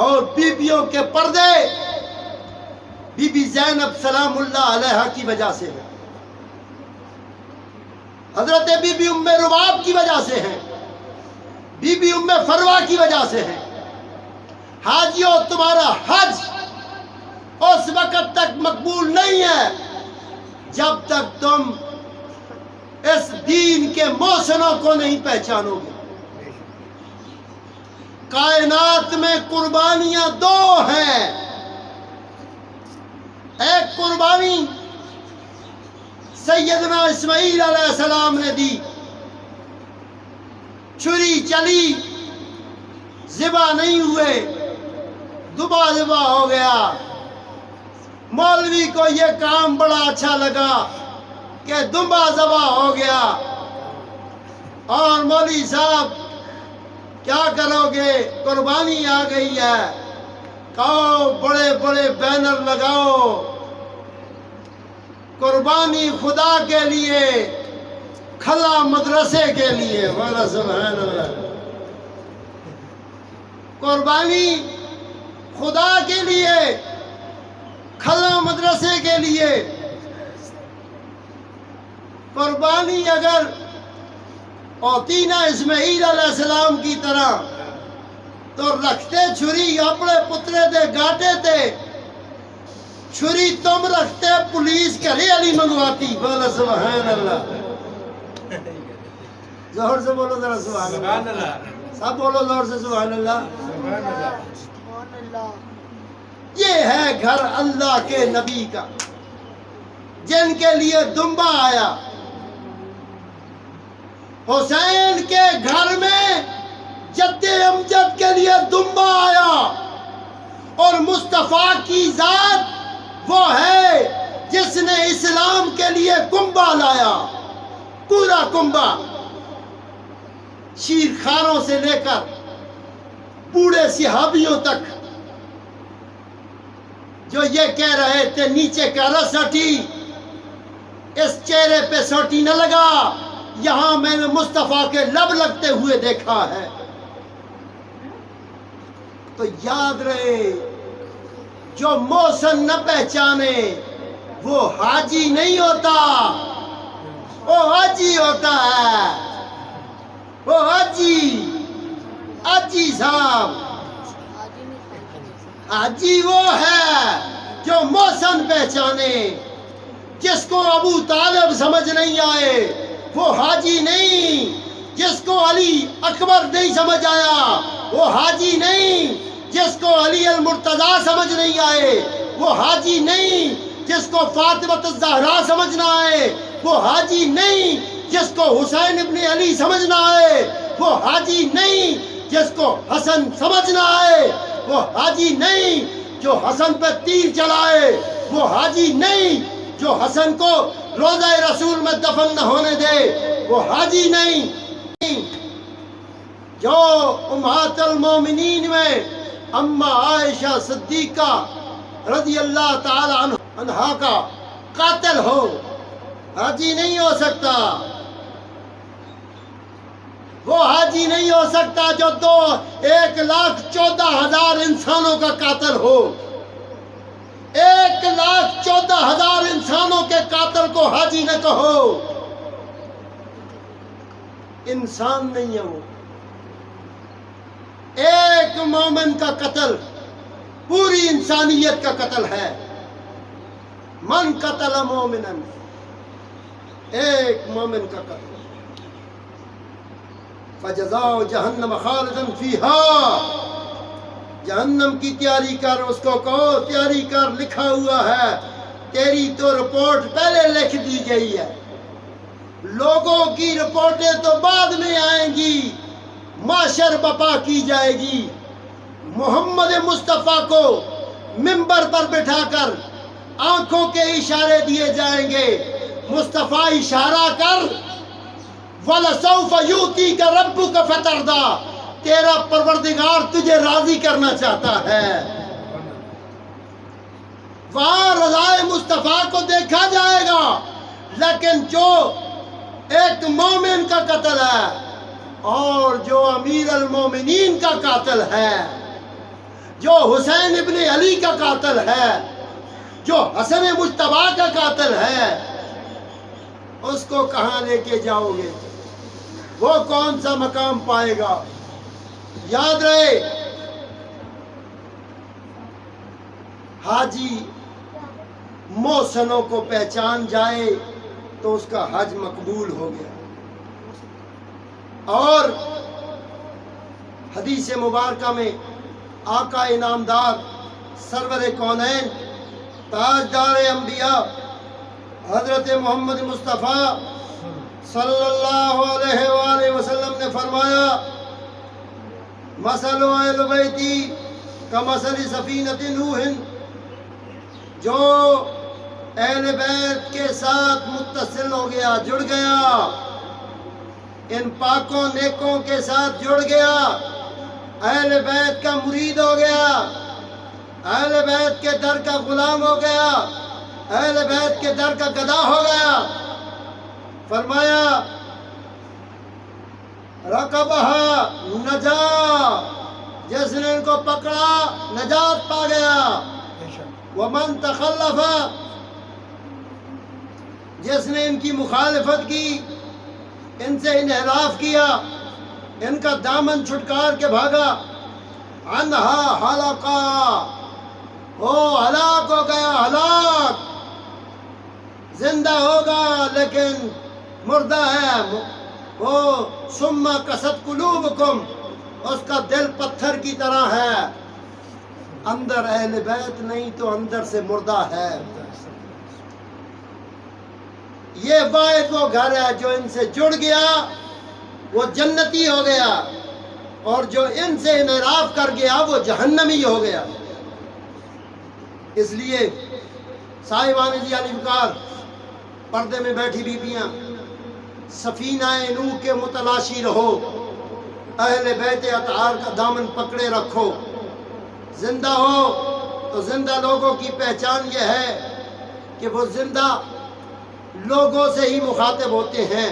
اور بیویوں کے پردے بی بی زینب سلام اللہ علیہا کی وجہ سے ہیں، حضرت بی بی ام رباب کی وجہ سے ہیں، بی بی ام فروا کی وجہ سے ہیں۔ حاجیوں، تمہارا حج اس وقت تک مقبول نہیں ہے جب تک تم اس دین کے محسنوں کو نہیں پہچانو گے۔ کائنات میں قربانیاں دو ہیں، ایک قربانی سیدنا اسماعیل علیہ السلام نے دی، چھری چلی، ذبح نہیں ہوئے، دبا ذبح ہو گیا۔ مولوی کو یہ کام بڑا اچھا لگا کہ دمبا ذبح ہو گیا، اور مولوی صاحب کیا کرو گے، قربانی آ گئی ہے، کہو بڑے بڑے بینر لگاؤ، قربانی خدا کے لیے، کھلا مدرسے کے لیے۔ والا سبحان اللہ، قربانی خدا کے لیے، کھلا مدرسے کے لیے۔ قربانی اگر ہوتی نا اسماعیل علیہ السلام کی طرح تو رکھتے چھری اپنے پترے دے گاٹے تے، چھری تم رکھتے پولیس گھرے علی منگواتی۔ بولا سبحان اللہ، زہر سے بولو ذرا سبحان اللہ، سب بولو زہر سے سبحان اللہ۔ یہ ہے گھر اللہ کے نبی کا، جن کے لیے دمبا آیا۔ حسین کے گھر میں جد امجد کے لیے دمبا آیا، اور مصطفیٰ کی ذات وہ ہے جس نے اسلام کے لیے کنبا لایا، پورا کنبا، شیر خاروں سے لے کر بوڑھے صحابیوں تک، جو یہ کہہ رہے تھے نیچے کا رس ہٹی، اس چہرے پہ سوٹی نہ لگا، یہاں میں نے مصطفیٰ کے لب لگتے ہوئے دیکھا ہے۔ تو یاد رہے، جو محسن نہ پہچانے وہ حاجی نہیں ہوتا، وہ حاجی ہوتا ہے، وہ حاجی صاحب۔ حاجی وہ ہے جو محسن پہچانے، جس کو ابو طالب سمجھ نہیں آئے وہ حاجی نہیں، جس کو علی اکبر نہیں سمجھ آیا وہ حاجی نہیں، جس کو علی المرتضیٰ سمجھ نہیں آئے وہ حاجی نہیں، جس کو فاطمہ الزہرا سمجھ نہ آئے وہ حاجی نہیں، جس کو حسین ابن علی سمجھ نہ آئے وہ حاجی نہیں، جس کو حسن سمجھ نہ آئے وہ حاجی نہیں، جو حسن پہ تیر چلائے وہ حاجی نہیں، جو حسن کو روضہ رسول میں دفن نہ ہونے دے وہ حاجی نہیں، جو امہات المومنین میں اما عائشہ صدیقہ رضی اللہ تعالی عنہا کا قاتل ہو، حاجی نہیں ہو سکتا۔ وہ حاجی نہیں ہو سکتا جو 1,14,000 انسانوں کا قاتل ہو۔ 1,14,000 انسانوں کے قاتل کو حاجی نہ کہو، انسان نہیں ہے وہ۔ ایک مومن کا قتل پوری انسانیت کا قتل ہے۔ من قتل مومنا، ایک مومن کا قتل، فجزاؤ جہنم خالدا فیہا، جہنم کی تیاری کر، اس کو کہو تیاری کر، لکھا ہوا ہے، تیری تو رپورٹ پہلے لکھ دی گئی ہے، لوگوں کی رپورٹیں تو بعد میں آئیں گی، معاشر بپا کی جائے گی۔ محمد مصطفیٰ کو منبر پر بٹھا کر آنکھوں کے اشارے دیے جائیں گے، مصطفیٰ اشارہ کر، وَلَسَوْفَ يُؤْتِيكَ رَبُّكَ فَتَرْضَىٰ، تیرا پروردگار تجھے راضی کرنا چاہتا ہے۔ وہاں رضائے مصطفیٰ کو دیکھا جائے گا، لیکن جو ایک مومن کا قتل ہے اور جو امیر المومنین کا قاتل ہے، جو حسین ابن علی کا قاتل ہے، جو حسن مجتبی کا قاتل ہے، اس کو کہاں لے کے جاؤ گے؟ وہ کون سا مقام پائے گا؟ یاد رہے، حاجی محسنوں کو پہچان جائے تو اس کا حج مقبول ہو گیا۔ اور حدیث مبارکہ میں آقا انعامدار سرور کونین تاجدار انبیاء حضرت محمد مصطفیٰ صلی اللہ علیہ وآلہ وسلم نے فرمایا، مثل اہل بیتی کمثل سفینۃ نوح، جو اہل بیت کے ساتھ متصل ہو گیا، جڑ گیا، ان پاکوں نیکوں کے ساتھ جڑ گیا، اہل بیت کا مرید ہو گیا، اہل بیت کے در کا غلام ہو گیا، اہل بیت کے در کا گدا ہو گیا، فرمایا رکبہا نجا، جس نے ان کو پکڑا نجات پا گیا، ومن تخلف، جس نے ان کی مخالفت کی، ان سے انحراف کیا، ان کا دامن چھٹکار کے بھاگا، عنہا ہلاکا، وہ ہلاک ہو گیا، ہلاک، زندہ ہوگا لیکن مردہ ہے، وہ ثم قست قلوبکم، اس کا دل پتھر کی طرح ہے، اندر اہل بیت نہیں تو اندر سے مردہ ہے۔ یہ واحد وہ گھر ہے جو ان سے جڑ گیا وہ جنتی ہو گیا، اور جو ان سے انحراف کر گیا وہ جہنمی ہو گیا۔ اس لیے صاحبان جی علی وقار، پردے میں بیٹھی بیبیاں، سفینہ نوح کے متلاشی رہو، اہل بیت اطہار کا دامن پکڑے رکھو، زندہ ہو تو زندہ لوگوں کی پہچان یہ ہے کہ وہ زندہ لوگوں سے ہی مخاطب ہوتے ہیں،